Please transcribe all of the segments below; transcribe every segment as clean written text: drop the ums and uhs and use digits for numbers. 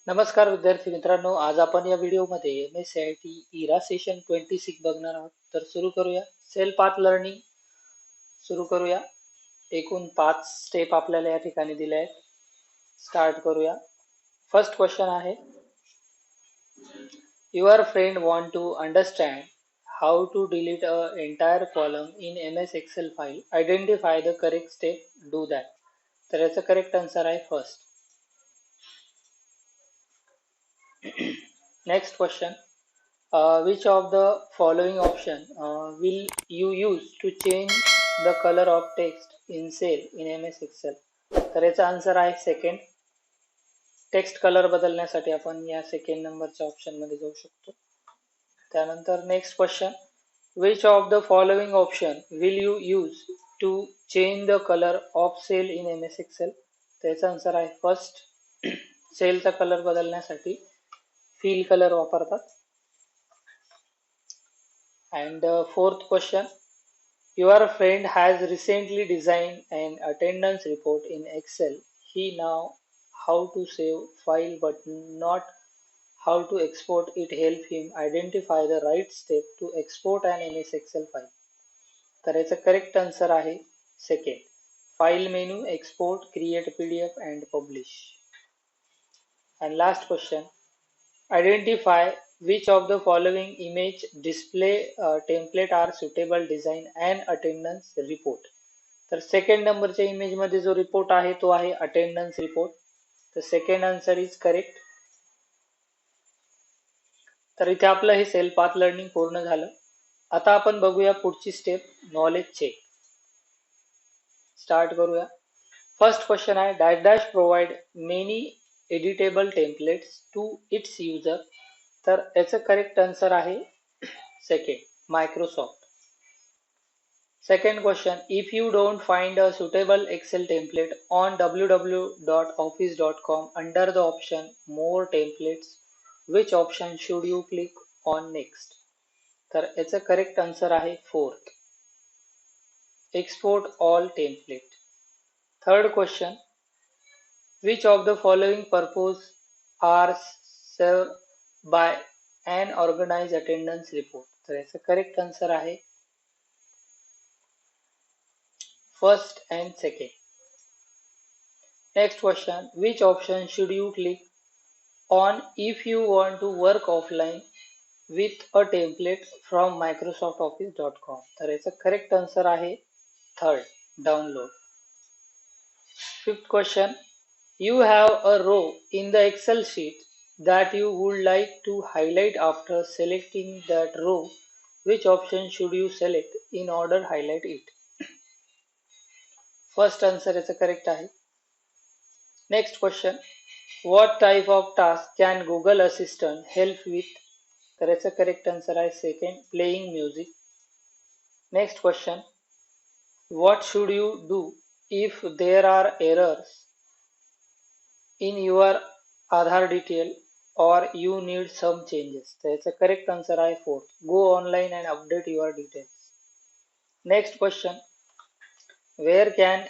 नमस्कार विद्यार्थी मित्रांनो, आज आपण या व्हिडिओमध्ये MSCIT इरा सेशन 26 बघणार आहोत. तर सुरू करूया. सेल पाथ लर्निंग सुरू करूया. एकूण 5 स्टेप आपल्याला या ठिकाणी दिले आहेत. स्टार्ट करूया. फर्स्ट क्वेश्चन आहे, your friend want to understand how to delete a entire column in MS Excel file. Identify the correct step, do that. तर याचा करेक्ट आन्सर आहे first. Next question. Which of the following option will you use to change the color of text in cell in MS Excel? तर याचा answer आहे second. Text colour बदलण्यासाठी आपण या second नंबरच्या ऑप्शन मध्ये जाऊ शकतो. त्यानंतर next question, which of the following option will you use to change the color of cell in MS Excel? त्याचा आन्सर आहे फर्स्ट. सेलचा कलर बदलण्यासाठी fill कलर वापरतात. And fourth question, your friend has recently designed an attendance report in Excel. He now how to save file but not how to export it. Help him identify the right step to export an MS Excel file. तर याचा correct answer आहे second. File menu, export, create PDF and publish. And last question, identify which of the following image display template are suitable design and attendance report. तर second नंबरच्या image मध्ये जो report आहे तो आहे अटेंडन्स रिपोर्ट. तर second answer is correct. तर इथे आपलं हे सेल पाथ लर्निंग पूर्ण झालं. आता आपण बघूया पुढची स्टेप, नॉलेज चेक. स्टार्ट करूया. फर्स्ट क्वेश्चन आहे, dash dash provide many editable templates to its user. तर याचं करेक्ट आन्सर आहे second, Microsoft. Second question, if you don't find a suitable Excel template on www.office.com under the option More Templates, which option should you click on next? तर याचा correct answer आहे fourth, Export all template. Third question, which of the following purpose are served by an organized attendance report? तर याचा correct answer आहे first and second. Next question, which option should you click on if you want to work offline with a template from microsoftoffice.com? तर याचा correct answer आहे third, download. Fifth question, you have a row in the Excel sheet that you would like to highlight. After selecting that row, which option should you select in order to highlight it? First answer याचा correct आहे. Next question, what type of task can Google Assistant help with? तर याचा correct answer आहे second, playing music. Next question, what should you do if there are errors in your Aadhaar detail or you need some changes? तर याचा correct answer आहे fourth, go online and update your details. Next question, where can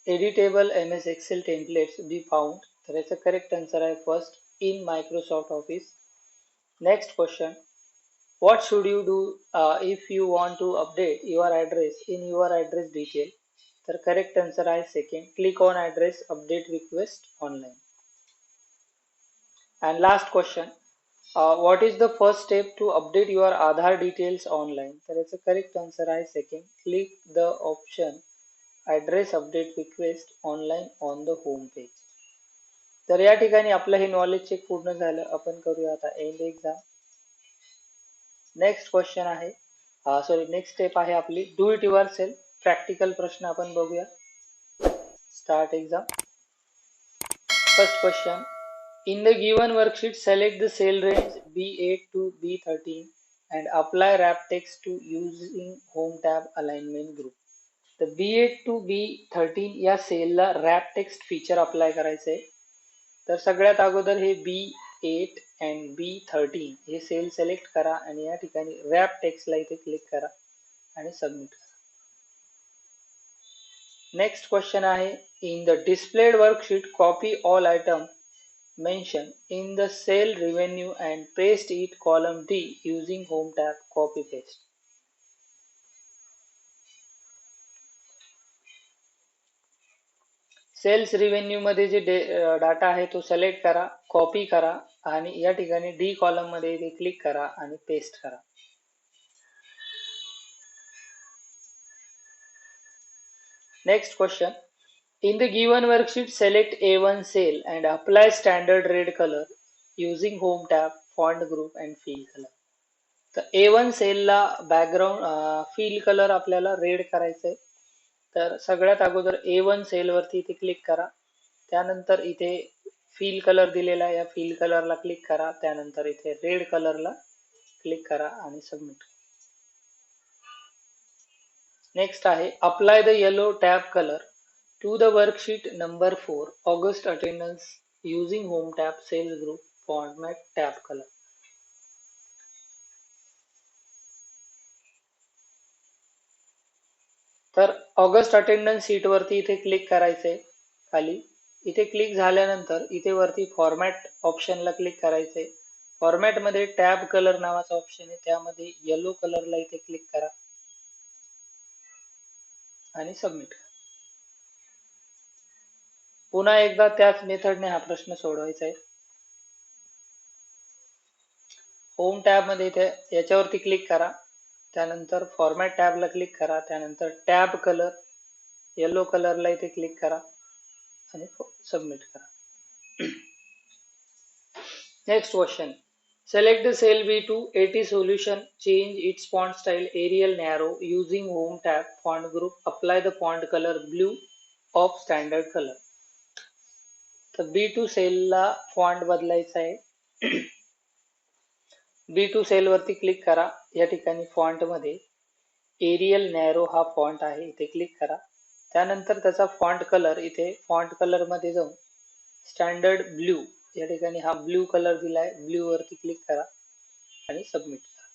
editable MS Excel templates be found? तर याचा correct answer आहे first, in Microsoft Office. Next question, what should you do if you want to update your address in your address detail? तर correct answer आहे second, click on address update request online. And last question, what is the first step to update your Aadhaar details online? तर याचा correct answer आहे second, click the option address update request online on the home page. तर या ठिकाणी आपलं हे knowledge check पूर्ण झालं. आपण करूया आता एंड एक्झाम. नेक्स्ट क्वेश्चन आहे, नेक्स्ट स्टेप आहे आपली do it your self. Practical प्रश्न आपण बघूया. Start exam. First question, in the given worksheet select the cell range B8 to B13 and apply wrap text to using home tab alignment group. तर B8 to B13 या सेलला rap text feature apply करायचं आहे. तर सगळ्यात अगोदर हे B8 and B13 हे sale select करा आणि या ठिकाणी रॅप टेक्स्टला इथे क्लिक करा आणि सबमिट करा. नेक्स्ट क्वेश्चन आहे, in the displayed worksheet copy all item mentioned in the cell revenue and paste it column D using home tab copy paste. Sales revenue मध्ये जे डाटा आहे तो सिलेक्ट करा, कॉपी करा आणि या ठिकाणी डी कॉलम मध्ये इथे क्लिक करा आणि पेस्ट करा. Next question. In the given worksheet, select A1 cell and apply standard red color using home tab, font group and fill color. तर A1 सेलला बॅकग्राऊंड फिल कलर आपल्याला रेड करायचं आहे. तर सगळ्यात अगोदर A1 सेल वरती इथे क्लिक करा. त्यानंतर इथे फिल कलर दिलेला आहे, या फिल कलरला क्लिक करा. त्यानंतर इथे रेड कलरला क्लिक करा आणि सबमिट करा. नेक्स्ट आहे apply the yellow tab colour to the worksheet number 4 August attendance using home tab, sales group, format tab color. तर ऑगस्ट अटेंडन्स शीट वरती इथे क्लिक करायचंय. खाली इथे क्लिक झाल्यानंतर इथे वरती फॉर्मॅट ऑप्शनला क्लिक करायचंय. फॉर्मॅट मध्ये टॅब कलर नावाचा ऑप्शन आहे, त्यामध्ये येलो कलरला इथे क्लिक करा आणि सबमिट करा. पुन्हा एकदा त्याच मेथडने हा प्रश्न सोडवायचा आहे. होम टॅब मध्ये इथे याच्यावरती क्लिक करा. त्यानंतर फॉर्मॅट टॅबला क्लिक करा. त्यानंतर टॅब कलर येलो कलरला इथे क्लिक करा आणि सबमिट करा. Next question. Select the cell B2 AT solution, change its font style Arial narrow using home tab, font group, apply the font color blue of standard color. तर B2 सेलला font बदलायचा आहे. B2 sale वरती click करा. या ठिकाणी font मध्ये aerial narrow हा font आहे, इथे क्लिक करा. त्यानंतर त्याचा फॉन्ट कलर इथे फॉन्ट कलर मध्ये जाऊन स्टँडर्ड ब्ल्यू या ठिकाणी हा ब्ल्यू कलर दिलाय, ब्ल्यू वरती क्लिक करा आणि सबमिट करा.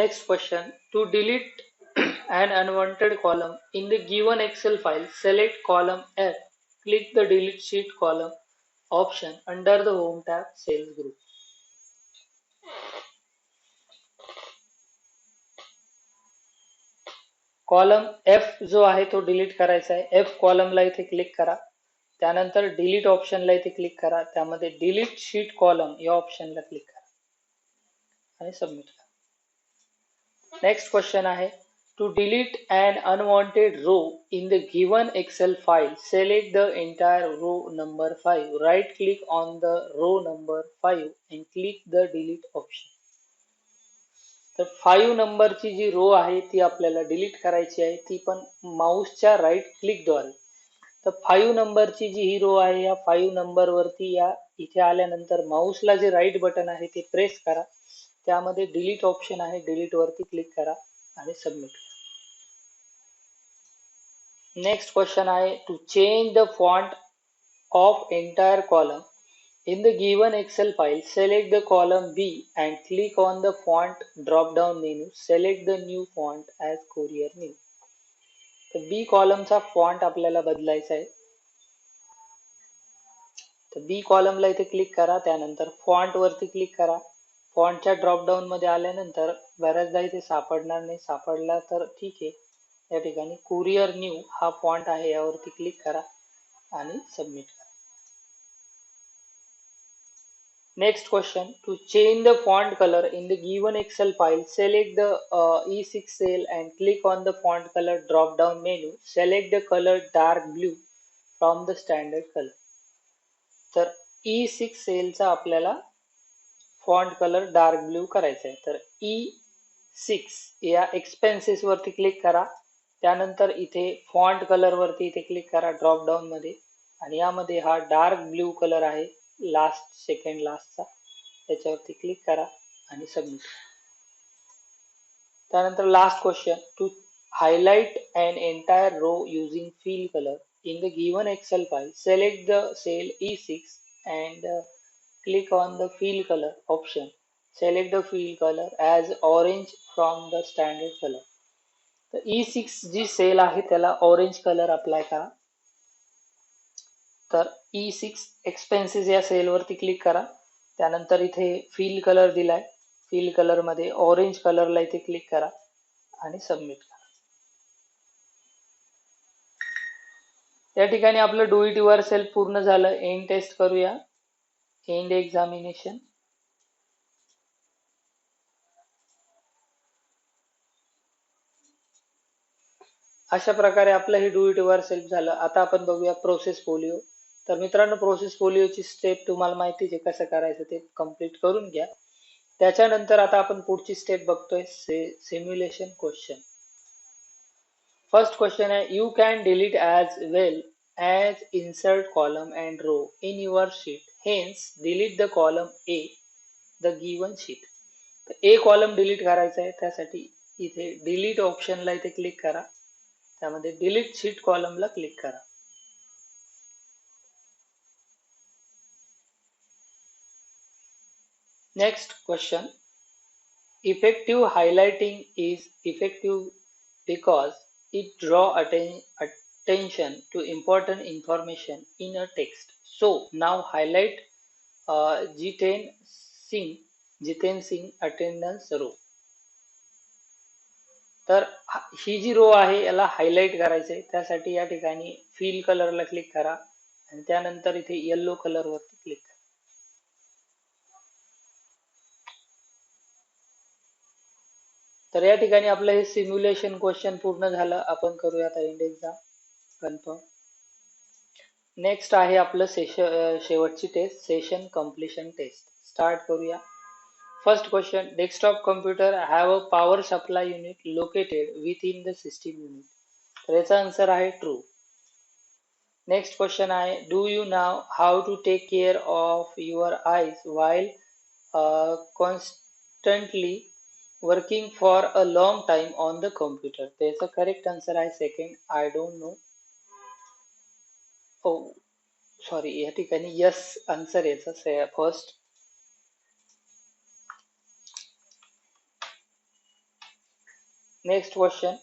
Next question. To delete an unwanted column in the given Excel file, select column F, click the delete sheet column option under the home tab, sales group. Column F जो आहे तो delete करायचा आहे. F कॉलमला इथे click करा. त्यानंतर delete ऑप्शनला इथे click करा. त्यामध्ये डिलीट शीट कॉलम या ऑप्शनला क्लिक करा आणि सबमिट करा. नेक्स्ट क्वेश्चन आहे to delete an unwanted row in the given Excel file, select the entire row number 5. Right click on the row number 5 and click the delete option. तर 5 नंबरची जी row आहे ती आपल्याला delete करायची आहे, ती पण माऊसच्या राईट क्लिकद्वारे. तर 5 नंबरची जी ही रो आहे, या 5 नंबर वरती या इथे आल्यानंतर माऊसला जे राईट बटन आहे ते प्रेस करा. त्यामध्ये डिलीट ऑप्शन आहे, डिलीट वरती क्लिक करा आणि सबमिट करा. नेक्स्ट क्वेश्चन आहे to change the font of entire column in the given Excel file, select the column B and click on the font drop down menu. Select the new font as Courier New. तर B कॉलमचा font आपल्याला बदलायचा आहे. तर B कॉलमला इथे click करा. त्यानंतर font वरती click करा. फॉन्टच्या ड्रॉप डाऊन मध्ये आल्यानंतर बऱ्याचदा इथे सापडणार नाही, सापडला तर ठीक आहे. या ठिकाणी कुरिअर न्यू हा फॉन्ट आहे, यावरती क्लिक करा आणि सबमिट करा. Next question. To change the font color in the given Excel file, select the E6 cell and click on the font color drop down menu. Select the color dark blue from the standard color. तर E6 सेलचा आपल्याला font colour dark blue करायचा आहे. तर E6 या expenses वरती click करा. त्यानंतर इथे फॉन्ट कलर वरती इथे क्लिक करा ड्रॉप डाऊन मध्ये आणि यामध्ये हा डार्क ब्ल्यू कलर आहे लास्ट सेकंड लास्टचा, त्याच्यावरती क्लिक करा आणि सबमिट करा. त्यानंतर last question. To highlight an entire row using fill color in the given Excel file, select the cell E6 and click on the fill color option. Select the fill color as orange from the standard color. तर E6 जी sale आहे त्याला orange colour apply करा. तर E6 expenses या सेलवरती click करा. त्यानंतर इथे fill colour दिलाय, फिल कलर मध्ये ऑरेंज कलरला इथे क्लिक करा आणि सबमिट करा. या ठिकाणी आपलं डू इट युअर सेल्फ पूर्ण झालं. एंड टेस्ट करूया, एंड एक्झामिनेशन. अशा प्रकारे आपलं हे डू इट युअर सेल्फ झालं. आता आपण बघूया प्रोसेस फोलिओ. तर मित्रांनो, प्रोसेस फोलिओची स्टेप तुम्हाला माहितीच आहे कसं करायचं, ते कम्प्लीट करून घ्या. त्याच्यानंतर आता आपण पुढची स्टेप बघतोय, सिम्युलेशन क्वेश्चन. फर्स्ट क्वेश्चन आहे, you can delete as well as insert column and row in your sheet, hence delete the column A the given sheet. तर ए कॉलम डिलीट करायचा आहे, त्यासाठी इथे डिलीट ऑप्शनला इथे क्लिक करा. त्यामध्ये डिलीट शीट कॉलमला क्लिक करा. Next question, effective highlighting is effective because it draw attention to important information in a text. So now highlight Jiten Singh attendance row. तर ही जी row आहे याला हायलाइट करायचं आहे, त्यासाठी या ठिकाणी फिल कलरला क्लिक करा आणि त्यानंतर इथे येलो कलर वरती क्लिक करा. तर या ठिकाणी आपलं हे सिम्युलेशन क्वेश्चन पूर्ण झालं. आपण करूया आता एंड एक्झाम कन्फर्म. नेक्स्ट आहे आपलं शेवटची test, session completion test. Start करूया. First question, desktop computer have a power supply unit located within the system unit. तर याचा आन्सर आहे ट्रू. नेक्स्ट क्वेश्चन आहे, do you know how to take care of your eyes while constantly working for a long time on the computer. त्याचा correct answer आहे second, I don't know. Oh sorry, या ठिकाणी yes answer याचा first. Next question,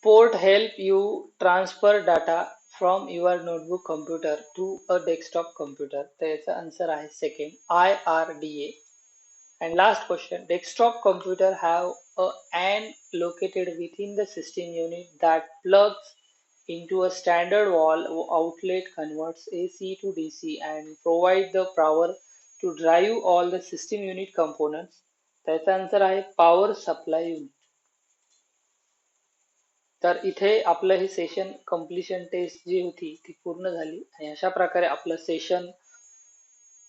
port help you transfer data from your notebook computer to a desktop computer. तर याचा answer आहे second, IRDA. And last question, desktop computer have a AN located within the system unit that plugs into a standard wall outlet, converts AC to DC and provide the power to drive all the system unit components. त्याचा answer आहे power supply unit. तर इथे आपलं हे session completion taste जी होती ती पूर्ण झाली आणि अशा प्रकारे आपलं सेशन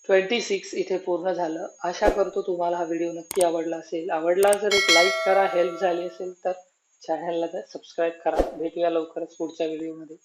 26 इथे पूर्ण झालं. आशा करतो तुम्हाला हा व्हिडिओ नक्की आवडला असेल. आवडला जर एक लाईक करा, हेल्प झाली असेल तर चॅनलला सबस्क्राईब करा. भेटूया लवकरच पुढच्या व्हिडिओमध्ये.